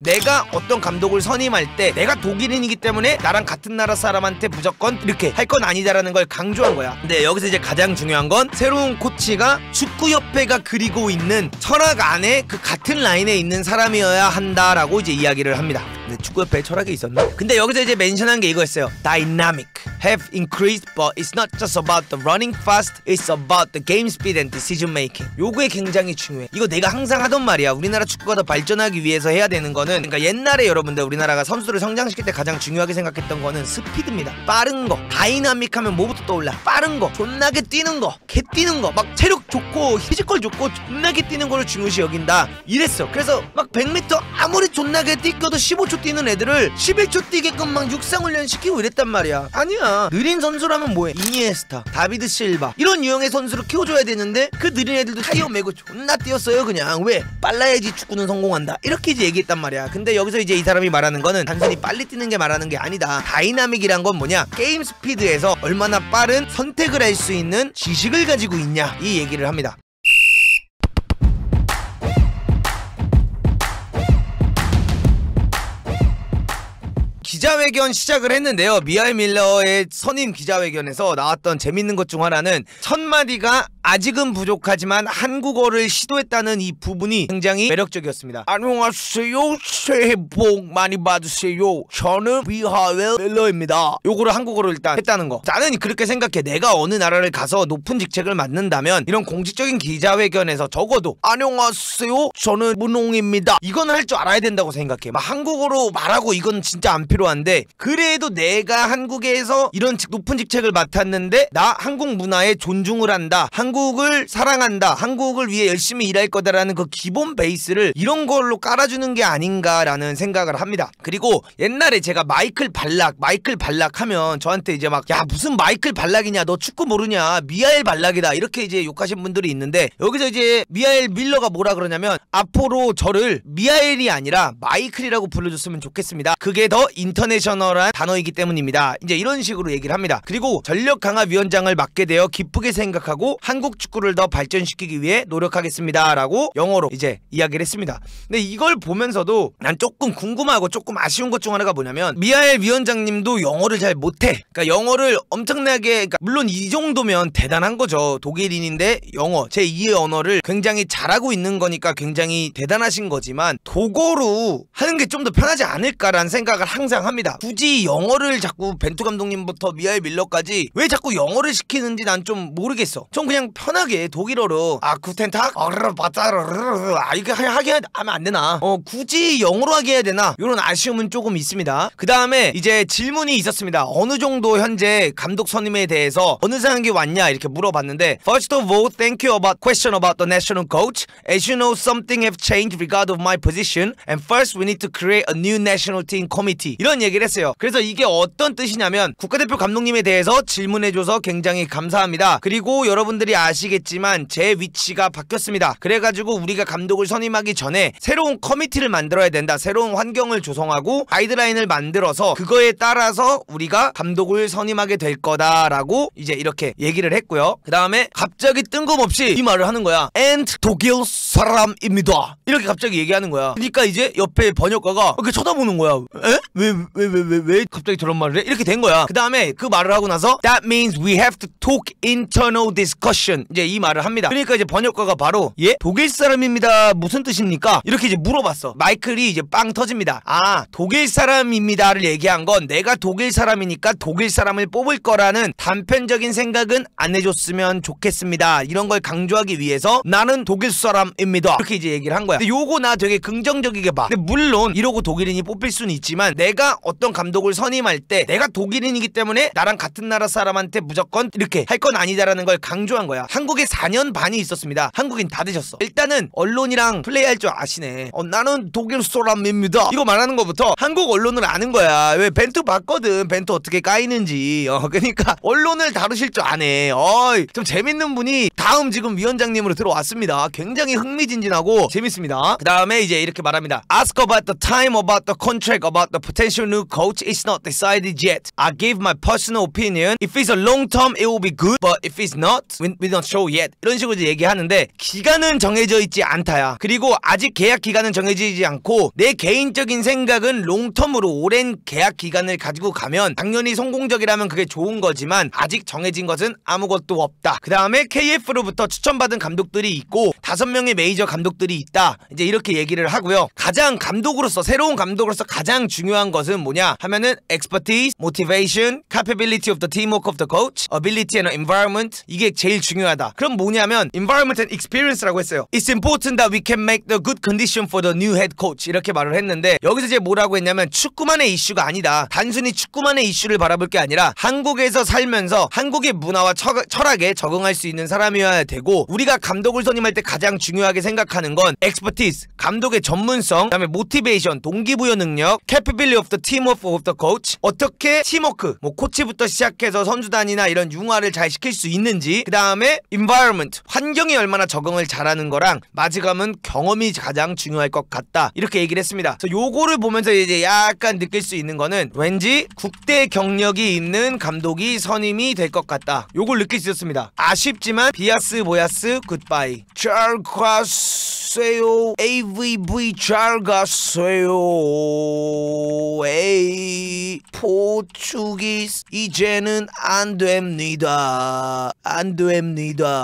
내가 어떤 감독을 선임할 때 내가 독일인이기 때문에 나랑 같은 나라 사람한테 무조건 이렇게 할 건 아니다라는 걸 강조한 거야. 근데 여기서 이제 가장 중요한 건 새로운 코치가 축구협회가 그리고 있는 철학 안에 그 같은 라인에 있는 사람이어야 한다라고 이제 이야기를 합니다. 근데 축구협회에 철학이 있었나? 근데 여기서 이제 멘션한 게 이거였어요. Dynamic have increased, but it's not just about the running fast, it's about the game speed and decision making. 요게 굉장히 중요해. 이거 내가 항상 하던 말이야. 우리나라 축구가 더 발전하기 위해서 해야 되는 거는, 그러니까 옛날에 여러분들 우리나라가 선수들을 성장시킬 때 가장 중요하게 생각했던 거는 스피드입니다. 빠른 거. 다이나믹 하면 뭐부터 떠올라? 빠른 거, 존나게 뛰는 거, 개 뛰는 거, 막 체력 좋고 피지컬 좋고 존나게 뛰는 거를 중요시 여긴다 이랬어. 그래서 막 100m 아무리 존나게 뛰겨도 15초 뛰는 애들을 11초 뛰게끔 막 육상훈련 시키고 이랬단 말이야. 아니야. 느린 선수라면 뭐해? 이니에스타, 다비드 실바 이런 유형의 선수를 키워줘야 되는데 그 느린 애들도 타이어 메고 존나 뛰었어요. 그냥 왜? 빨라야지 축구는 성공한다 이렇게 이제 얘기했단 말이야. 근데 여기서 이제 이 사람이 말하는 거는 단순히 빨리 뛰는 게 말하는 게 아니다. 다이나믹이란 건 뭐냐? 게임 스피드에서 얼마나 빠른 선택을 할 수 있는 지식을 가지고 있냐 이 얘기를 합니다. 기자회견 시작을 했는데요. 미하엘 밀러의 선임 기자회견에서 나왔던 재밌는 것 중 하나는 첫 마디가 아직은 부족하지만 한국어를 시도했다는 이 부분이 굉장히 매력적이었습니다. 안녕하세요. 새해 복 많이 받으세요. 저는 미하엘 밀러입니다. 요거를 한국어로 일단 했다는 거. 나는 그렇게 생각해. 내가 어느 나라를 가서 높은 직책을 맡는다면 이런 공식적인 기자회견에서 적어도 안녕하세요. 저는 문홍입니다. 이건 할 줄 알아야 된다고 생각해. 막 한국어로 말하고 이건 진짜 안 필요한데, 그래도 내가 한국에서 이런 높은 직책을 맡았는데 나 한국 문화에 존중을 한다, 한국을 사랑한다, 한국을 위해 열심히 일할 거다라는 그 기본 베이스를 이런 걸로 깔아주는 게 아닌가라는 생각을 합니다. 그리고 옛날에 제가 마이클 발락 하면 저한테 이제 막 야 무슨 마이클 발락이냐, 너 축구 모르냐, 미하엘 발락이다 이렇게 이제 욕하신 분들이 있는데, 여기서 이제 미하엘 밀러가 뭐라 그러냐면 앞으로 저를 미하엘이 아니라 마이클이라고 불러줬으면 좋겠습니다. 그게 더 인터내셔널한 단어이기 때문입니다. 이제 이런 식으로 얘기를 합니다. 그리고 전력강화위원장을 맡게 되어 기쁘게 생각하고 한국 축구를 더 발전시키기 위해 노력하겠습니다 라고 영어로 이제 이야기를 했습니다. 근데 이걸 보면서도 난 조금 궁금하고 조금 아쉬운 것 중 하나가 뭐냐면, 미하엘 위원장님도 영어를 잘 못해. 그러니까 영어를 엄청나게, 그러니까 물론 이 정도면 대단한 거죠. 독일인인데 영어 제2의 언어를 굉장히 잘하고 있는 거니까 굉장히 대단하신 거지만, 독어로 하는 게 좀 더 편하지 않을까라는 생각을 항상 합니다. 굳이 영어를 자꾸 벤투 감독님부터 미하엘 밀러까지 왜 자꾸 영어를 시키는지 난 좀 모르겠어. 좀 그냥 편하게 독일어로 구텐탁 이렇게 하면 안 되나? 굳이 영어로 하게 해야 되나? 이런 아쉬움은 조금 있습니다. 그 다음에 이제 질문이 있었습니다. 어느 정도 현재 감독 선임에 대해서 어느 상황이 왔냐 이렇게 물어봤는데, First of all, thank you about question about the national coach. As you know, something have changed regard of my position, and first we need to create a new national team committee. 이런 얘기를 했어요. 그래서 이게 어떤 뜻이냐면, 국가대표 감독님에 대해서 질문해줘서 굉장히 감사합니다. 그리고 여러분들이 아시겠지만 제 위치가 바뀌었습니다. 그래가지고 우리가 감독을 선임하기 전에 새로운 커미티를 만들어야 된다. 새로운 환경을 조성하고 가이드라인을 만들어서 그거에 따라서 우리가 감독을 선임하게 될 거다라고 이제 이렇게 얘기를 했고요. 그 다음에 갑자기 뜬금없이 이 말을 하는 거야. And 독일 사람입니다. 이렇게 갑자기 얘기하는 거야. 그러니까 이제 옆에 번역가가 이렇게 쳐다보는 거야. 에? 왜 갑자기 저런 말을 해? 이렇게 된 거야. 그 다음에 그 말을 하고 나서 That means we have to talk internal discussion. 이제 이 말을 합니다. 그러니까 이제 번역가가 바로 예? 독일 사람입니다. 무슨 뜻입니까? 이렇게 이제 물어봤어. 마이클이 이제 빵 터집니다. 독일 사람입니다를 얘기한 건 내가 독일 사람이니까 독일 사람을 뽑을 거라는 단편적인 생각은 안 해줬으면 좋겠습니다. 이런 걸 강조하기 위해서 나는 독일 사람입니다. 이렇게 이제 얘기를 한 거야. 근데 요거 나 되게 긍정적이게 봐. 근데 물론 이러고 독일인이 뽑힐 수는 있지만, 내가 어떤 감독을 선임할 때 내가 독일인이기 때문에 나랑 같은 나라 사람한테 무조건 이렇게 할 건 아니다라는 걸 강조한 거야. 한국에 4년 반이 있었습니다. 한국인 다 되셨어. 일단은 언론이랑 플레이할 줄 아시네. 나는 독일 사람입니다. 이거 말하는 거부터 한국 언론을 아는 거야. 왜 벤투 봤거든. 벤투 어떻게 까이는지. 그러니까 언론을 다루실 줄 아네. 좀 재밌는 분이 다음 지금 위원장님으로 들어왔습니다. 굉장히 흥미진진하고 재밌습니다. 그 다음에 이제 이렇게 말합니다. Ask about the time, about the contract, about the potential new coach is not decided yet. I give my personal opinion. If it's a long term, it will be good. But if it's not, we don't show yet. 이런 식으로 이제 얘기하는데 기간은 정해져 있지 않다야. 그리고 아직 계약 기간은 정해지지 않고 내 개인적인 생각은 롱텀으로 오랜 계약 기간을 가지고 가면 당연히 성공적이라면 그게 좋은 거지만 아직 정해진 것은 아무것도 없다. 그 다음에 KF로부터 추천받은 감독들이 있고 5명의 메이저 감독들이 있다. 이제 이렇게 얘기를 하고요. 가장 감독으로서 새로운 감독으로서 가장 중요한 것은 뭐냐 하면은 expertise, motivation, capability of the teamwork of the coach, ability and environment. 이게 제일 중요하다. 그럼 뭐냐면 environment and experience라고 했어요. It's important that we can make the good condition for the new head coach. 이렇게 말을 했는데 여기서 이제 뭐라고 했냐면 축구만의 이슈가 아니다. 단순히 축구만의 이슈를 바라볼 게 아니라 한국에서 살면서 한국의 문화와 철학에 적응할 수 있는 사람이어야 되고 우리가 감독을 선임할 때 가장 중요하게 생각하는 건 expertise, 감독의 전문성, 그 다음에 motivation, 동기부여 능력, capability of the teamwork of the coach, 어떻게 팀워크, 뭐 코치부터 시작해서 선수단이나 이런 융화를 잘 시킬 수 있는지, 그 다음에 environment, 환경에 얼마나 적응을 잘하는 거랑 마지막은 경험이 가장 중요할 것 같다. 이렇게 얘기를 했습니다. 그래서 요거를 보면서 이제 약간 느낄 수 있는 거는 왠지 국대 경력이 있는 감독이 선임이 될 것 같다. 요걸 느낄 수 있었습니다. 아쉽지만 비아스 보야스 굿바이. 잘 가세요. AVV 잘 가세요. 에이 포르투기스 이제는 안 됩니다. 안 됩니다.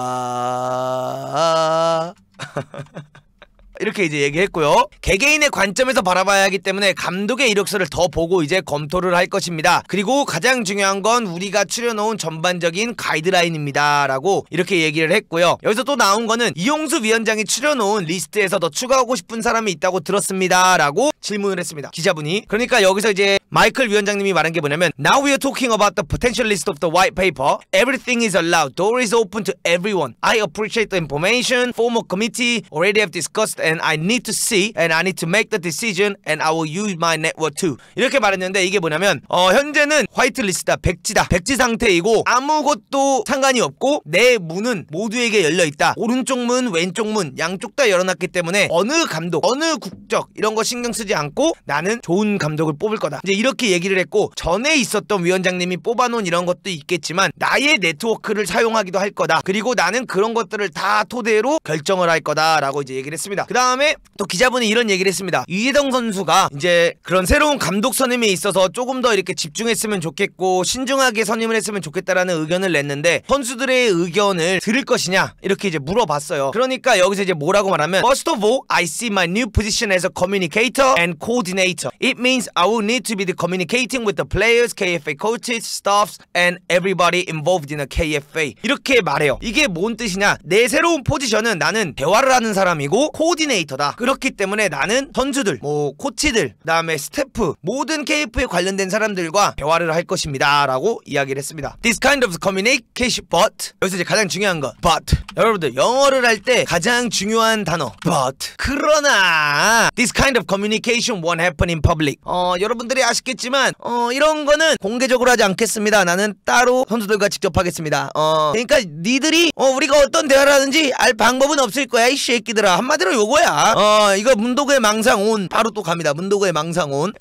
이렇게 이제 얘기했고요. 개개인의 관점에서 바라봐야 하기 때문에 감독의 이력서를 더 보고 이제 검토를 할 것입니다. 그리고 가장 중요한 건 우리가 추려놓은 전반적인 가이드라인입니다 라고 이렇게 얘기를 했고요. 여기서 또 나온 거는 이용수 위원장이 추려놓은 리스트에서 더 추가하고 싶은 사람이 있다고 들었습니다 라고 질문을 했습니다. 기자분이. 그러니까 여기서 이제 마이클 위원장님이 말한 게 뭐냐면 Now we are talking about the potential list of the white paper. Everything is allowed. Door is open to everyone. I appreciate the information. Former committee already have discussed and I need to see and I need to make the decision and I will use my network too. 이렇게 말했는데 이게 뭐냐면 현재는 화이트리스트다. 백지다. 백지 상태이고 아무것도 상관이 없고 내 문은 모두에게 열려있다. 오른쪽 문, 왼쪽 문 양쪽 다 열어놨기 때문에 어느 감독, 어느 국적 이런 거 신경 쓰지 않고 나는 좋은 감독을 뽑을 거다. 이제 이렇게 얘기를 했고 전에 있었던 위원장님이 뽑아놓은 이런 것도 있겠지만 나의 네트워크를 사용하기도 할 거다. 그리고 나는 그런 것들을 다 토대로 결정을 할 거다 라고 이제 얘기를 했습니다. 그 다음에 또 기자분이 이런 얘기를 했습니다. 이재동 선수가 이제 그런 새로운 감독 선임에 있어서 조금 더 이렇게 집중했으면 좋겠고 신중하게 선임을 했으면 좋겠다라는 의견을 냈는데 선수들의 의견을 들을 것이냐 이렇게 이제 물어봤어요. 그러니까 여기서 이제 뭐라고 말하면 First of all, I see my new position as a communicator and coordinator. It means I will need to be communicating with the players, KFA coaches, staffs and everybody involved in a KFA. 이렇게 말해요. 이게 뭔 뜻이냐? 내 새로운 포지션은 나는 대화를 하는 사람이고 코디네이터다. 그렇기 때문에 나는 선수들, 뭐 코치들, 그 다음에 스태프, 모든 KF에 관련된 사람들과 대화를 할 것입니다 라고 이야기를 했습니다. This kind of communication, but 여기서 이제 가장 중요한 거 but 여러분들 영어를 할 때 가장 중요한 단어 but 그러나 this kind of communication won't happen in public. 여러분들이 아시겠지만 이런 거는 공개적으로 하지 않겠습니다. 나는 따로 선수들과 직접 하겠습니다. 그러니까 니들이 우리가 어떤 대화를 하는지 알 방법은 없을 거야 이 새끼들아. 한마디로 요거야. 이거 문도구의 망상온 바로 또 갑니다. 문도구의 망상온.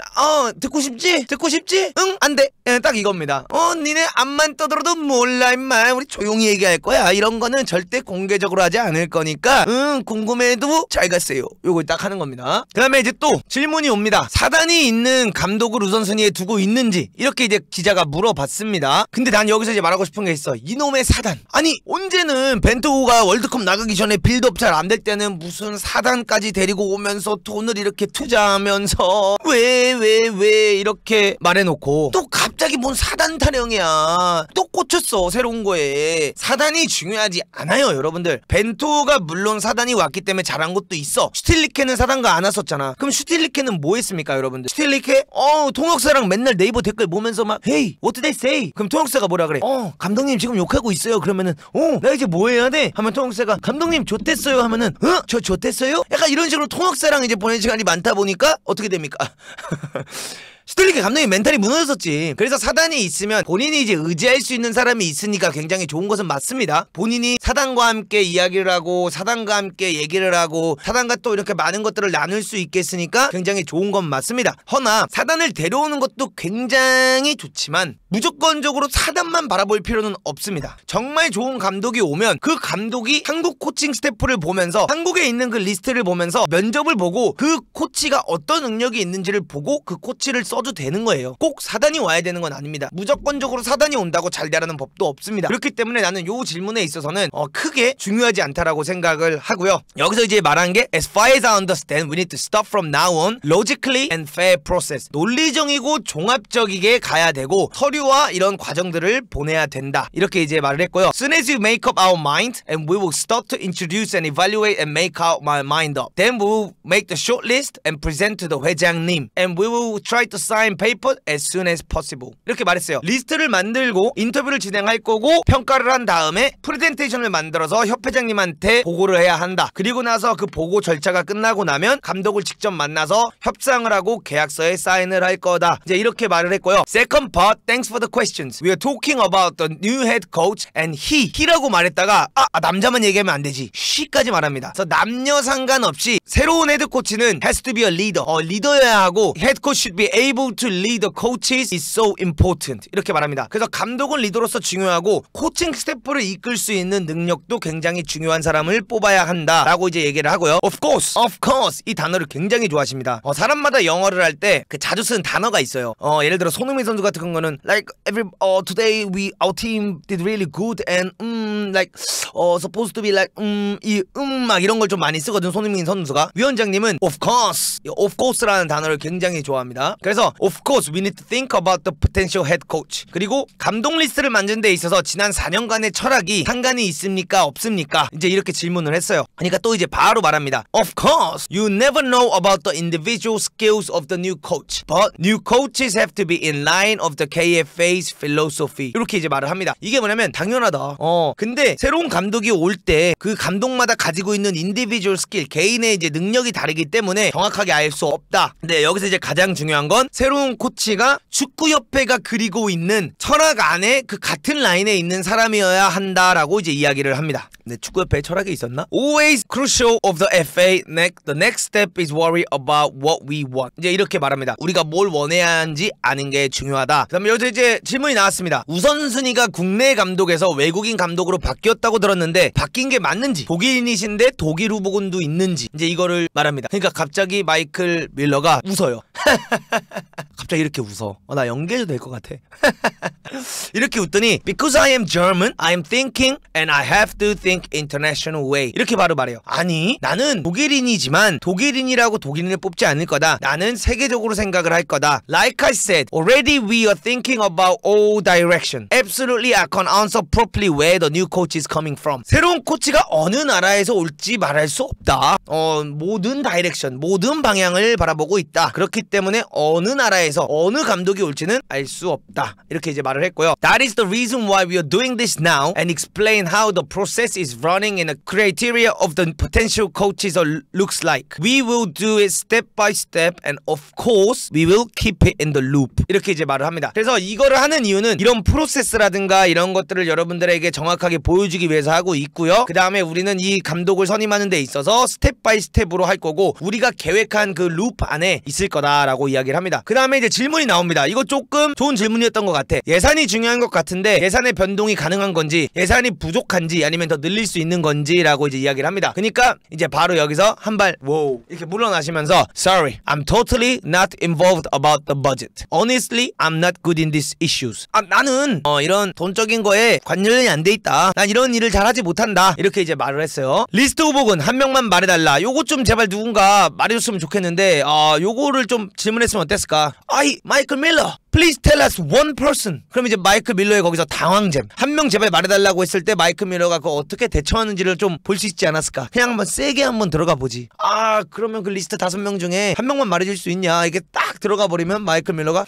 듣고 싶지? 듣고 싶지? 응? 안 돼. 딱 이겁니다. 니네 앞만 떠들어도 몰라 임마. 우리 조용히 얘기할 거야. 이런 거는 절대 공개적으로 하지 않을 거니까 궁금해도 잘 갔어요. 요걸 딱 하는 겁니다. 그 다음에 이제 또 질문이 옵니다. 사단이 있는 감독을 우선순위에 두고 있는지 이렇게 이제 기자가 물어봤습니다. 근데 난 여기서 이제 말하고 싶은 게 있어. 이놈의 사단. 아니 언제는 벤투호가 월드컵 나가기 전에 빌드업 잘 안 될 때는 무슨 사단까지 데리고 오면서 돈을 이렇게 투자하면서 왜 이렇게 말해놓고 또 갑자기 뭔 사단 타령이야. 또 꽂혔어 새로운 거에. 사단이 중요하지 않아요 여러분들. 벤투호가 물론 사단이 왔기 때문에 잘한 것도 있어. 슈틸리케는 사단과 안 왔었잖아. 그럼 슈틸리케는 뭐 했습니까 여러분들? 슈틸리케 통역사랑 맨날 네이버 댓글 보면서 막 Hey what did they say? 그럼 통역사가 뭐라 그래? 감독님 지금 욕하고 있어요. 그러면은 나 이제 뭐 해야 돼? 하면 통역사가 감독님 좋댔어요 하면은 저 좋댔어요? 약간 이런 식으로 통역사랑 이제 보낸 시간이 많다 보니까 어떻게 됩니까? 시들리게 감독이 멘탈이 무너졌었지. 그래서 사단이 있으면 본인이 이제 의지할 수 있는 사람이 있으니까 굉장히 좋은 것은 맞습니다. 본인이 사단과 함께 이야기를 하고 사단과 함께 얘기를 하고 사단과 또 이렇게 많은 것들을 나눌 수 있겠으니까 굉장히 좋은 건 맞습니다. 허나 사단을 데려오는 것도 굉장히 좋지만 무조건적으로 사단만 바라볼 필요는 없습니다. 정말 좋은 감독이 오면 그 감독이 한국 코칭 스태프를 보면서 한국에 있는 그 리스트를 보면서 면접을 보고 그 코치가 어떤 능력이 있는지를 보고 그 코치를 써도 되는 거예요. 꼭 사단이 와야 되는 건 아닙니다. 무조건적으로 사단이 온다고 잘 되라는 법도 없습니다. 그렇기 때문에 나는 요 질문에 있어서는 크게 중요하지 않다라고 생각을 하고요. 여기서 이제 말한 게 As far as I understand, we need to start from now on logically and fair process. 논리적이고 종합적이게 가야 되고 서류와 이런 과정들을 보내야 된다. 이렇게 이제 말을 했고요. Soon as you make up our mind and we will start to introduce and evaluate and make our mind up. Then we will make the shortlist and present to the 회장님 and we will try to sign paper as soon as possible. 이렇게 말했어요. 리스트를 만들고 인터뷰를 진행할 거고 평가를 한 다음에 프레젠테이션을 만들어서 협회장님한테 보고를 해야 한다. 그리고 나서 그 보고 절차가 끝나고 나면 감독을 직접 만나서 협상을 하고 계약서에 사인을 할 거다. 이제 이렇게 말을 했고요. Second part, thanks for the questions. We are talking about the new head coach and he라고 말했다가 남자만 얘기하면 안 되지. she까지 말합니다. 그래서 남녀 상관없이 새로운 헤드 코치는 has to be a leader. 리더여야 하고 head coach should be able to lead the coaches is so important. 이렇게 말합니다. 그래서 감독은 리더로서 중요하고 코칭 스태프를 이끌 수 있는 능력도 굉장히 중요한 사람을 뽑아야 한다라고 이제 얘기를 하고요. Of course 이 단어를 굉장히 좋아하십니다. 사람마다 영어를 할 때 그 자주 쓰는 단어가 있어요. 예를 들어 손흥민 선수 같은 거는 like today our team did really good and like supposed to be like 막 이런 걸 좀 많이 쓰거든 손흥민 선수가. 위원장님은 of course라는 단어를 굉장히 좋아합니다. 그래서 of course we need to think about the potential head coach. 그리고 감독 리스트를 만드는 데 있어서 지난 4년간의 철학이 상관이 있습니까 없습니까? 이제 이렇게 질문을 했어요. 그러니까 또 이제 바로 말합니다. Of course you never know about the individual skills of the new coach, but new coaches have to be in line of the KFA's philosophy. 이렇게 이제 말을 합니다. 이게 뭐냐면 당연하다. 근데 새로운 감독이 올 때 그 감독마다 가지고 있는 인디비주얼 스킬, 개인의 이제 능력이 다르기 때문에 정확하게 알 수 없다. 근데 여기서 이제 가장 중요한 건 새로운 코치가 축구협회가 그리고 있는 철학 안에 그 같은 라인에 있는 사람이어야 한다라고 이제 이야기를 합니다. 근데 축구협회에 철학이 있었나? Always crucial of the FA. The next step is worry about what we want. 이제 이렇게 말합니다. 우리가 뭘 원해야 하는지 아는 게 중요하다. 그 다음에 여기서 이제 질문이 나왔습니다. 우선순위가 국내 감독에서 외국인 감독으로 바뀌었다고 들었는데 바뀐 게 맞는지, 독일인이신데 독일 후보군도 있는지, 이제 이거를 말합니다. 그러니까 갑자기 마이클 밀러가 웃어요. 갑자기 이렇게 웃어. 나 연기해도 될 것 같아. 이렇게 웃더니 Because I am German, I am thinking and I have to think international way. 이렇게 바로 말해요. 아니, 나는 독일인이지만 독일인이라고 독일인을 뽑지 않을 거다. 나는 세계적으로 생각을 할 거다. Like I said, already we are thinking about all direction. Absolutely I can't answer properly where the new coach is coming from. 새로운 코치가 어느 나라에서 올지 말할 수 없다. 모든 다이렉션, 모든 방향을 바라보고 있다. 그렇기 때문에 어느 나라에서 어느 감독이 올지는 알 수 없다. 이렇게 이제 말을 했고요. That is the reason why we are doing this now and explain how the process is running in a criteria of the potential coaches looks like. We will do it step by step and of course we will keep it in the loop. 이렇게 이제 말을 합니다. 그래서 이거를 하는 이유는 이런 프로세스라든가 이런 것들을 여러분들에게 정확하게 보여주기 위해서 하고 있고요. 그 다음에 우리는 이 감독을 선임하는 데 있어서 스텝 바이 스텝으로 할 거고 우리가 계획한 그 루프 안에 있을 거다라고 이야기를 합니다. 그 다음에 이제 질문이 나옵니다. 이거 조금 좋은 질문이었던 것 같아. 예산이 중요한 것 같은데 예산의 변동이 가능한 건지, 예산이 부족한지 아니면 더 늘릴 수 있는 건지라고 이제 이야기를 합니다. 그러니까 이제 바로 여기서 한 발 wow 이렇게 물러나시면서 Sorry, I'm totally not involved about the budget. Honestly, I'm not good in these issues. 나는 이런 돈적인 거에 관련이 안 돼 있다. 난 이런 일을 잘하지 못한다. 이렇게 이제 말을 했어요. 리스트 후보군 한 명만 말해달라. 요거 좀 제발 누군가 말해줬으면 좋겠는데 요거를 좀 질문했으면 어땠을까? 마이클 밀러, Please tell us one person. 그럼 이제 마이클 밀러의 거기서 당황잼. 한 명 제발 말해달라고 했을 때 마이클 밀러가 그거 어떻게 대처하는지를 좀 볼 수 있지 않았을까? 그냥 한번 세게 한번 들어가 보지. 그러면 그 리스트 5명 중에 한 명만 말해줄 수 있냐? 이게 딱 들어가 버리면 마이클 밀러가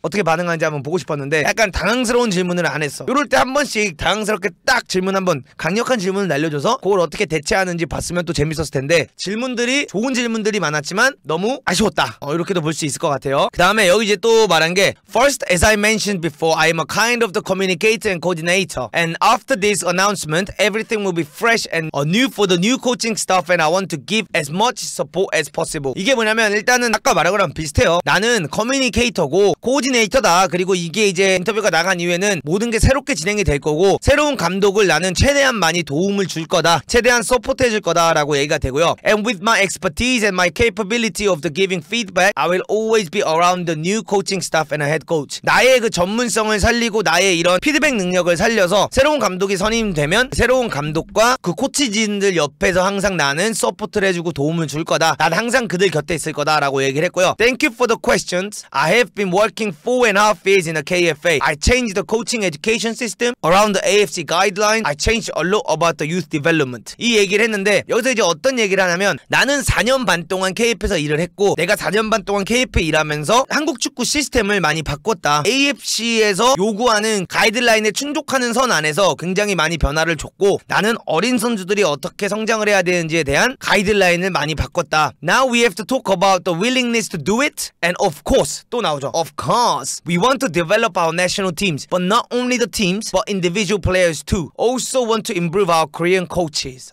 어떻게 반응하는지 한번 보고 싶었는데 약간 당황스러운 질문을 안 했어. 요럴 때 한 번씩 당황스럽게 딱 질문 한번 강력한 질문을 날려줘서 그걸 어떻게 대체하는지 봤으면 또 재밌었을 텐데 질문들이 좋은 질문들이 많았지만 너무 아쉬웠다. 이렇게도 볼 수 있을 것 같아요. 그 다음에 여기 이제 또 말한 게 First, as I mentioned before, I am a kind of the communicator and coordinator. And after this announcement, everything will be fresh and new for the new coaching staff and I want to give as much support as possible. 이게 뭐냐면 일단은 아까 말한 거랑 비슷해요. 나는 커뮤니케이터고 코디네이터다. 그리고 이게 이제 인터뷰가 나간 이후에는 모든 게 새롭게 진행이 될 거고 새로운 감독을 나는 최대한 많이 도움을 줄 거다. 최대한 서포트 해줄 거다 라고 얘기가 되고요. And with my expertise and my capability of the giving feedback, I will always be around the new coaching staff and a head coach. 나의 그 전문성을 살리고 나의 이런 피드백 능력을 살려서 새로운 감독이 선임되면 새로운 감독과 그 코치진들 옆에서 항상 나는 서포트를 해주고 도움을 줄 거다. 난 항상 그들 곁에 있을 거다 라고 얘기를 했고요. Thank you for the questions. I have been working 4.5 years in the KFA. I changed the coaching education system around the AFC guideline. I changed a lot about the youth development. 이 얘기를 했는데 여기서 이제 어떤 얘기를 하냐면 나는 4년 반 동안 KF에서 일을 했고 내가 4년 반 동안 KF에 일하면서 한국 축구 시스템을 많이 바꿨다. AFC에서 요구하는 가이드라인에 충족하는 선 안에서 굉장히 많이 변화를 줬고 나는 어린 선수들이 어떻게 성장을 해야 되는지에 대한 가이드라인을 많이 바꿨다. Now we have to talk about the willingness to do it and of course 또 나오죠. Of course we want to develop our national teams but not only the teams but individual players too. Also want to improve our Korean coaches.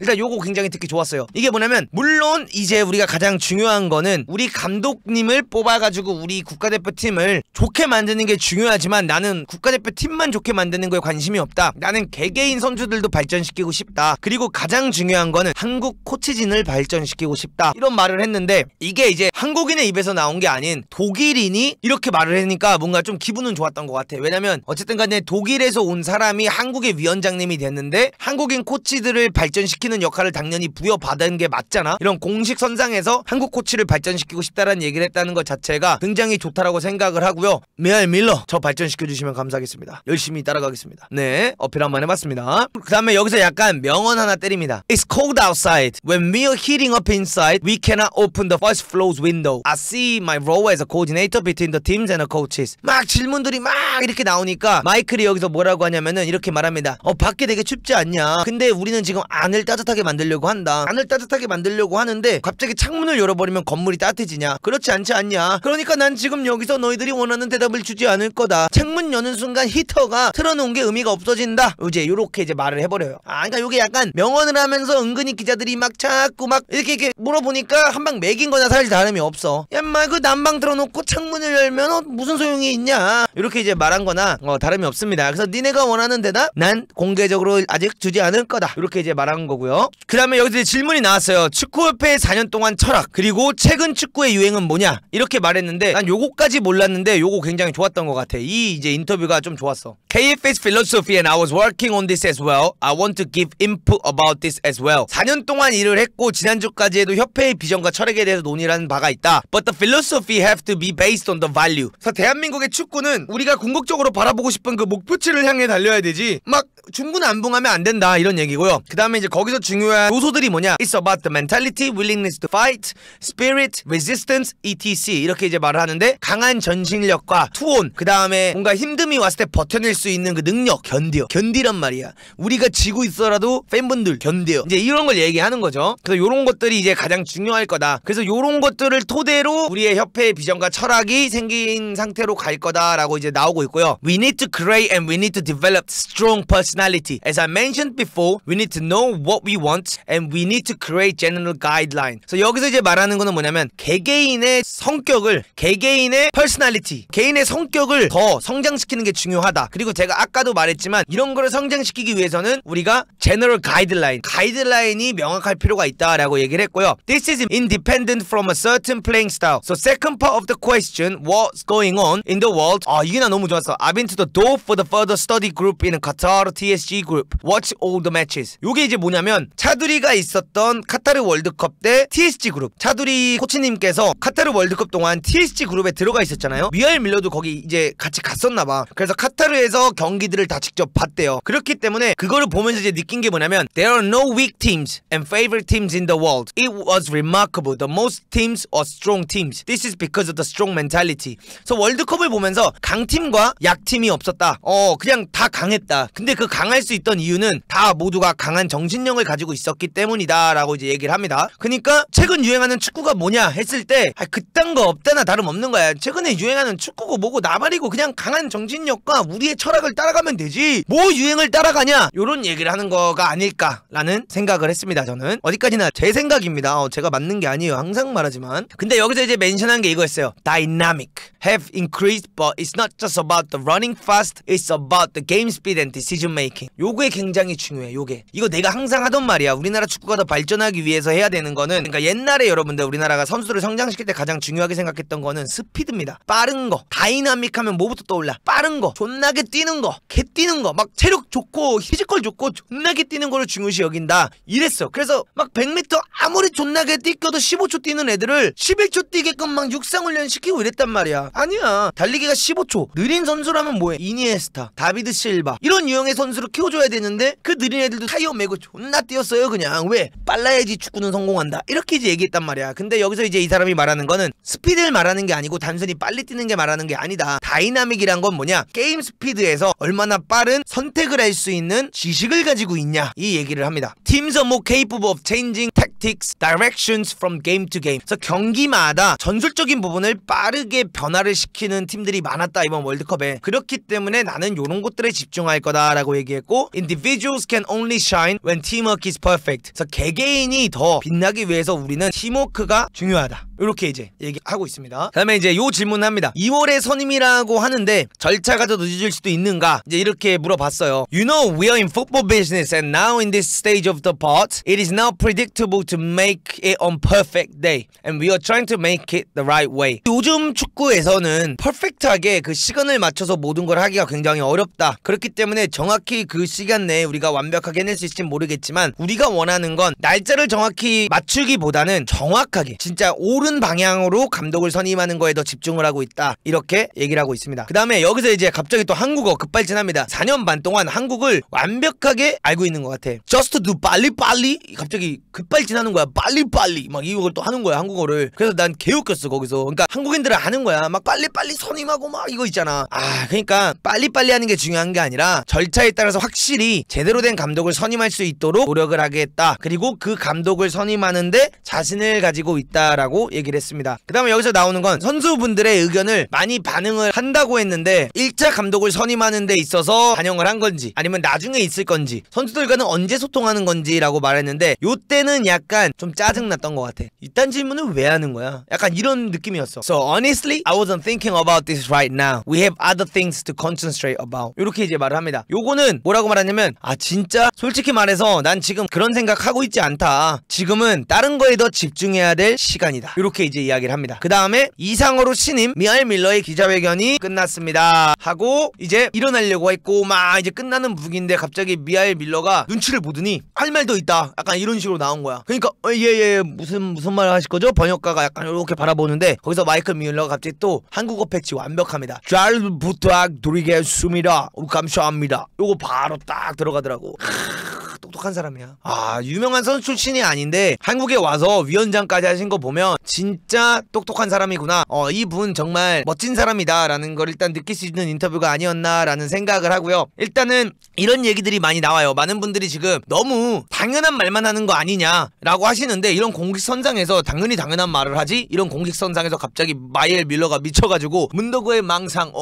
일단 요거 굉장히 듣기 좋았어요. 이게 뭐냐면 물론 이제 우리가 가장 중요한 거는 우리 감독님을 뽑아가지고 우리 국가대표팀을 좋게 만드는 게 중요하지만 나는 국가대표팀만 좋게 만드는 거에 관심이 없다. 나는 개개인 선수들도 발전시키고 싶다. 그리고 가장 중요한 거는 한국 코치진을 발전시키고 싶다. 이런 말을 했는데 이게 이제 한국인의 입에서 나온 게 아닌 독일인이 이렇게 말을 하니까 뭔가 좀 기분은 좋았던 것 같아. 왜냐면 어쨌든 간에 독일에서 온 사람이 한국의 위원장님이 됐는데 한국인 코치들을 발전시키는 역할을 당연히 부여받은 게 맞잖아. 이런 공식 선상에서 한국 코치를 발전시키고 싶다라는 얘기를 했다는 것 자체가 굉장히 좋다라고 생각을 하고요. 미하엘 밀러 저 발전시켜 주시면 감사하겠습니다. 열심히 따라가겠습니다. 네, 어필 한번 해봤습니다. 그 다음에 여기서 약간 명언 하나 때립니다. It's cold outside. When we are heating up inside, we cannot open the first floor's window. I see my role as a coordinator between the teams and the coaches. 막 질문들이 막 이렇게 나오니까 마이클이 여기서 뭐라고 하냐면은 이렇게 말합니다. 밖에 되게 춥지 않냐? 근데 우리는 지금 안을 따뜻하게 만들려고 한다. 안을 따뜻하게 만들려고 하는데 갑자기 창문을 열어버리면 건물이 따뜻해지냐? 그렇지 않지 않냐? 그러니까 난 지금 여기서 너희들이 원하는 대답을 주지 않을 거다. 창문 여는 순간 히터가 틀어놓은 게 의미가 없어진다. 이제 요렇게 이제 말을 해버려요. 그러니까 요게 약간 명언을 하면서 은근히 기자들이 막 자꾸 막 이렇게 물어보니까 한 방 매긴 거나 사실 다름이 없어. 야, 인마 그 난방 틀어놓고 창문을 열면 무슨 소용이 있냐? 이렇게 이제 말한 거나 다름이 없습니다. 그래서 니네가 원하는 대답 난 공개적으로 아직 주지 않을 거다. 이렇게 이제 말한 거고요. 그 다음에 여기서 이제 질문이 나왔어요. 축구협회의 4년 동안 철학 그리고 최근 축구의 유행은 뭐냐? 이렇게 말했는데 난 요거까지 몰랐는데 요거 굉장히 좋았던 것 같아. 이 이제 인터뷰가 좀 좋았어. KFA's philosophy and I was working on this as well. I want to give input about this as well. 4년 동안 일을 했고 지난주까지에도 협회의 비전과 철학에 대해서 논의를 한 바가 있다. But the philosophy have to be based on the value. 그래서 대한민국의 축구는 우리가 궁극적으로 바라보고 싶은 그 목표치를 향해 달려야 되지 막 중구난방하면 안 된다 이런 얘기고요. 그 다음에 이제 거기서 중요한 요소들이 뭐냐? It's about the mentality, willingness to fight, spirit, resistance, etc. 이렇게 이제 말을 하는데 강한 전신력과 투혼, 그 다음에 뭔가 힘듦이 왔을 때 버텨낼 수 있는 그 능력, 견디란 말이야. 우리가 지고 있어라도 팬분들 견뎌. 이제 이런 걸 얘기하는 거죠. 그래서 요런 것들이 이제 가장 중요할 거다. 그래서 요런 것들을 토대로 우리의 협회의 비전과 철학이 생긴 상태로 갈 거다라고 이제 나오고 있고요. We need to create and we need to develop strong personality. As I mentioned before, we need to know what we want and we need to create general guideline. 그래서 여기서 이제 말하는 거는 뭐냐면 개개인의 성격을, 개개인의 personality, 개인의 성격을 더 성장시키는 게 중요하다. 그리고 제가 아까도 말했지만 이런 거를 성장시키기 위해서는 우리가 general guideline, 가이드라인이 명확할 필요가 있다라고 얘기를 했고요. This is independent from a certain playing style. So second part of the question, what's going on in the world? 이게 나 너무 좋았어. I've been to the door for the further study group in Qatar TSG group. Watch all the matches. 요게 이제 뭐냐면 차두리가 있었던 카타르 월드컵 때 TSG 그룹, 차두리 코치님께서 카타르 월드컵 동안 TSG 그룹에 들어가 있었잖아요. 미하엘 밀러도 거기 이제 같이 갔었나봐. 그래서 카타르에서 경기들을 다 직접 봤대요. 그렇기 때문에 그거를 보면서 이제 느낀 게 뭐냐면 There are no weak teams and favorite teams in the world. It was remarkable. The most teams or strong teams. This is because of the strong mentality. 그래서 월드컵을 보면서 강팀과 약팀이 없었다. 그냥 다 강했다. 근데 그 강할 수 있던 이유는 다 모두가 강한 정신력을 가지고 있었기 때문이다 라고 이제 얘기를 합니다. 그러니까 최근 유행하는 축구가 뭐냐 했을 때 그딴 거 없다나 다름없는 거야. 최근에 유행하는 축구고 뭐고 나발이고 그냥 강한 정신력과 우리의 철학을 따라가면 되지 뭐 유행을 따라가냐 요런 얘기를 하는 거가 아닐까라는 생각을 했습니다. 저는 어디까지나 제 생각입니다. 제가 맞는 게 아니에요. 항상 말하지만. 근데 여기서 이제 멘션한 게 이거였어요. Dynamic have increased but it's not just about the running fast, it's about the game speed and decision making. 요게 굉장히 중요해. 요게 이거 내가 항상 하던 말이야. 우리나라 축구가 더 발전하기 위해서 해야 되는 거는 그러니까 옛날에 여러분들 우리나라가 선수들을 성장시킬 때 가장 중요하게 생각했던 거는 스피드입니다. 빠른 거. 다이나믹 하면 뭐부터 떠올라? 빠른 거. 존나게 뛰는 거. 개 뛰는 거. 막 체력 좋고 피지컬 좋고 존나게 뛰는 거를 중요시 여긴다. 이랬어. 그래서 막 100m 아무리 존나게 뛰겨도 15초 뛰는 애들을 11초 뛰게끔 막 육상훈련 시키고 이랬단 말이야. 아니야. 달리기가 15초. 느린 선수라면 뭐해? 이니에스타, 다비드 실바 이런 유형의 선수를 키워줘야 되는데 그 느린 애들도 타이어 메고 존나 뛰었어요. 그냥 왜? 빨라야지 축구는 성공한다. 이렇게 이제 얘기했단 말이야. 근데 여기서 이제 이 사람이 말하는 거는 스피드를 말하는 게 아니고 단순히 빨리 뛰는 게 말하는 게 아니다. 다이나믹이란 건 뭐냐? 게임 스피드에서 얼마나 빠른 선택을 할 수 있는 지식을 가지고 있냐 이 얘기를 합니다. Teams are more capable of changing tactics, directions from game to game. 그래서 경기마다 전술적인 부분을 빠르게 변화를 시키는 팀들이 많았다 이번 월드컵에. 그렇기 때문에 나는 요런 것들에 집중할 거다라고 얘기했고 Individuals can only shine when teamwork is perfect. 그래서 개개인이 더 빛나기 위해서 우리는 팀워크가 중요하다. 이렇게 이제 얘기하고 있습니다. 다음에 이제 요 질문합니다. 2월에 선임이라고 하는데 절차가 더 늦어질 수도 있는가? 이제 이렇게 물어봤어요. You know we are in football business and now in this stage of the part it is now predictable to make it on perfect day and we are trying to make it the right way. 요즘 축구에서는 퍼펙트하게 그 시간을 맞춰서 모든 걸 하기가 굉장히 어렵다. 그렇기 때문에 정확히 그 시간 내에 우리가 완벽하게 해낼 수 있을지 모르겠지만 우리가 원하는 건 날짜를 정확히 맞추기보다는 정확하게 진짜 옳은 방향으로 감독을 선임하는 거에 더 집중을 하고 있다. 이렇게 얘기를 하고 있습니다. 그 다음에 여기서 이제 갑자기 또 한국어 급발진합니다. 4년 반 동안 한국을 완벽하게 알고 있는 것 같아. Just do 빨리빨리 갑자기 급발진하는 거야. 빨리빨리 막 이걸 또 하는 거야 한국어를. 그래서 난 개웃겼어 거기서. 그러니까 한국인들은 아는 거야. 막 빨리빨리 선임하고 막 이거 있잖아. 그러니까 빨리빨리 하는 게 중요한 게 아니라 절차에 따라서 확실히 제대로 된 감독을 선임할 수 있도록 노력을 하겠다. 그리고 그 감독을 선임하는데 자신을 가지고 있다라고 얘기를 했습니다. 그 다음에 여기서 나오는 건 선수분들의 의견을 많이 반영을 한다고 했는데 1차 감독을 선임하는 데 있어서 반영을 한 건지 아니면 나중에 있을 건지 선수들과는 언제 소통하는 건지 라고 말했는데 요때는 약간 좀 짜증났던 것 같아. 이딴 질문을 왜 하는 거야? 약간 이런 느낌이었어. So honestly, I wasn't thinking about this right now. We have other things to concentrate about. 이렇게 이제 말을 합니다. 요거는 뭐라고 말하냐면 진짜 솔직히 말해서 난 지금 그런 생각하고 있지 않다. 지금은 다른 거에 더 집중해야 될 시간이다. 이렇게 이제 이야기를 합니다. 그 다음에 이상으로 신임 미알 밀러의 기자회견이 끝났습니다 하고 이제 일어나려고 했고 막 이제 끝나는 분위기인데 갑자기 미알 밀러가 눈치를 보더니 할 말 더 있다. 약간 이런 식으로 나온 거야. 그러니까 예 무슨 말 하실 거죠? 번역가가 약간 이렇게 바라보는데 거기서 마이클 밀러가 갑자기 또 한국어 패치 완벽합니다. 잘 부탁드리겠습니다. 감사합니다. 요거 바로 딱 들어가더라고. 똑똑한 사람이야. 유명한 선수 출신이 아닌데 한국에 와서 위원장까지 하신 거 보면 진짜 똑똑한 사람이구나. 이분 정말 멋진 사람이다 라는 걸 일단 느낄 수 있는 인터뷰가 아니었나 라는 생각을 하고요. 일단은 이런 얘기들이 많이 나와요. 많은 분들이 지금 너무 당연한 말만 하는 거 아니냐 라고 하시는데 이런 공식선상에서 당연히 당연한 말을 하지? 이런 공식선상에서 갑자기 마이엘 밀러가 미쳐가지고 문더그의 망상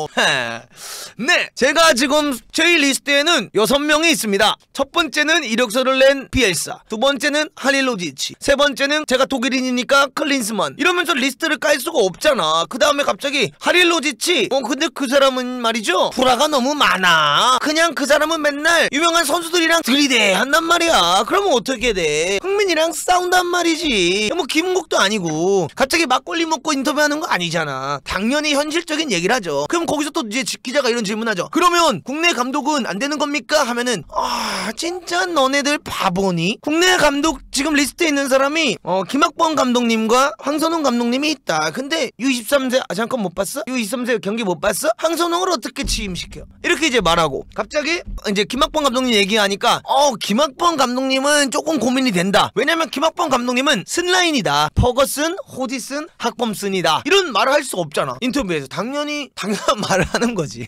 네, 제가 지금 제 리스트에는 6명이 있습니다. 첫 번째는 이력서를 낸 비엘사, 두 번째는 할릴로지치, 세 번째는 제가 독일인이니까 클린스만. 이러면서 리스트를 깔 수가 없잖아. 그 다음에 갑자기 할릴로지치 근데 그 사람은 말이죠 불화가 너무 많아. 그냥 그 사람은 맨날 유명한 선수들이랑 들이대 한단 말이야. 그러면 어떻게 돼? 흥민이랑 싸운단 말이지. 뭐 김은국도 아니고 갑자기 막걸리 먹고 인터뷰하는 거 아니잖아. 당연히 현실적인 얘기를 하죠. 그럼 거기서 또 이제 기자가 이런 질문하죠. 그러면 국내 감독은 안 되는 겁니까? 하면은 진짜 너네들 바보니? 국내 감독 지금 리스트에 있는 사람이 김학범 감독님과 황선홍 감독님이 있다. 근데 U23세 잠깐 못 봤어? U23세 경기 못 봤어? 황선홍을 어떻게 취임시켜? 이렇게 이제 말하고 갑자기 이제 김학범 감독님 얘기하니까 김학범 감독님은 조금 고민이 된다. 왜냐면 김학범 감독님은 슬라인이다. 퍼거슨, 호디슨, 학범슨이다. 이런 말을 할 수가 없잖아. 인터뷰에서 당연한 말을 하는 거지.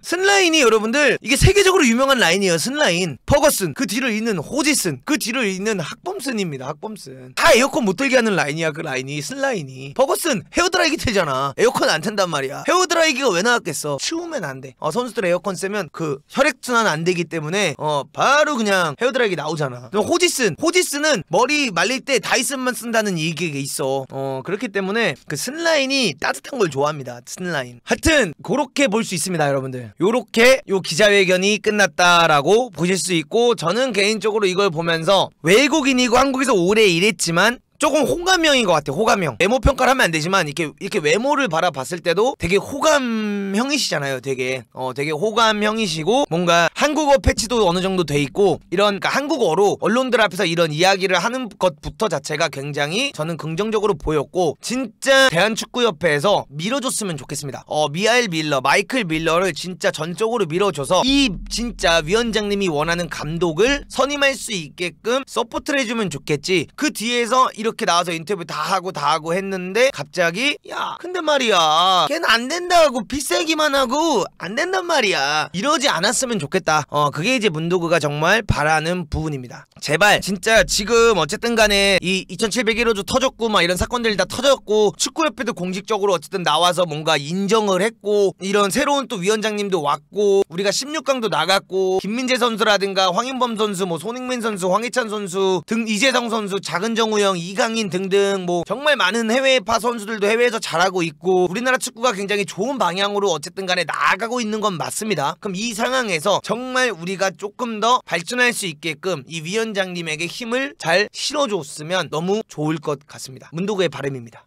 슬라인이 여러분들 이게 세계적으로 유명한 라인이에요. 슬라인, 퍼거슨, 그 뒤를 잇는 호지슨, 그 뒤를 잇는 학범슨입니다. 학범슨 다 에어컨 못 틀게 하는 라인이야. 그 라인이 슬라인이. 퍼거슨 헤어드라이기 틀잖아. 에어컨 안 튼단 말이야. 헤어드라이기가 왜 나왔겠어? 추우면 안 돼. 선수들 에어컨 쐬면 그 혈액순환 안 되기 때문에 바로 그냥 헤어드라이기 나오잖아. 호지슨은 머리 말릴 때 다이슨만 쓴다는 얘기가 있어. 그렇기 때문에 그 슬라인이 따뜻한 걸 좋아합니다. 슬라인. 하여튼 그렇게 볼 수 있습니다, 여러분들. 요렇게 요 기자회견이 끝났다라고 보실 수 있고, 저는 개인적으로 이걸 보면서 외국인이고 한국에서 오래 일했지만 조금 호감형인 것 같아요. 호감형. 외모 평가를 하면 안 되지만 이렇게 외모를 바라봤을 때도 되게 호감형이시잖아요. 되게 호감형이시고 뭔가 한국어 패치도 어느 정도 돼 있고 이런 그러니까 한국어로 언론들 앞에서 이런 이야기를 하는 것부터 자체가 굉장히 저는 긍정적으로 보였고 진짜 대한축구협회에서 밀어줬으면 좋겠습니다. 미하엘 밀러, 마이클 밀러를 진짜 전적으로 밀어줘서 이 진짜 위원장님이 원하는 감독을 선임할 수 있게끔 서포트를 해주면 좋겠지. 그 뒤에서 이렇게 나와서 인터뷰 다 하고 했는데 갑자기 야 근데 말이야 걔는 안 된다고 비싸기만 하고 안 된단 말이야. 이러지 않았으면 좋겠다. 그게 이제 문도그가 정말 바라는 부분입니다. 제발 진짜 지금 어쨌든 간에 이 2701호조 터졌고 막 이런 사건들 다 터졌고 축구협회도 공식적으로 어쨌든 나와서 뭔가 인정을 했고 이런 새로운 또 위원장님도 왔고 우리가 16강도 나갔고 김민재 선수라든가 황인범 선수 뭐 손흥민 선수 황희찬 선수 등 이재성 선수 작은정우 형 이강인 등등 뭐 정말 많은 해외파 선수들도 해외에서 잘하고 있고 우리나라 축구가 굉장히 좋은 방향으로 어쨌든 간에 나아가고 있는 건 맞습니다. 그럼 이 상황에서 정말 우리가 조금 더 발전할 수 있게끔 이 위원장님에게 힘을 잘 실어줬으면 너무 좋을 것 같습니다. 문도그의 바람입니다.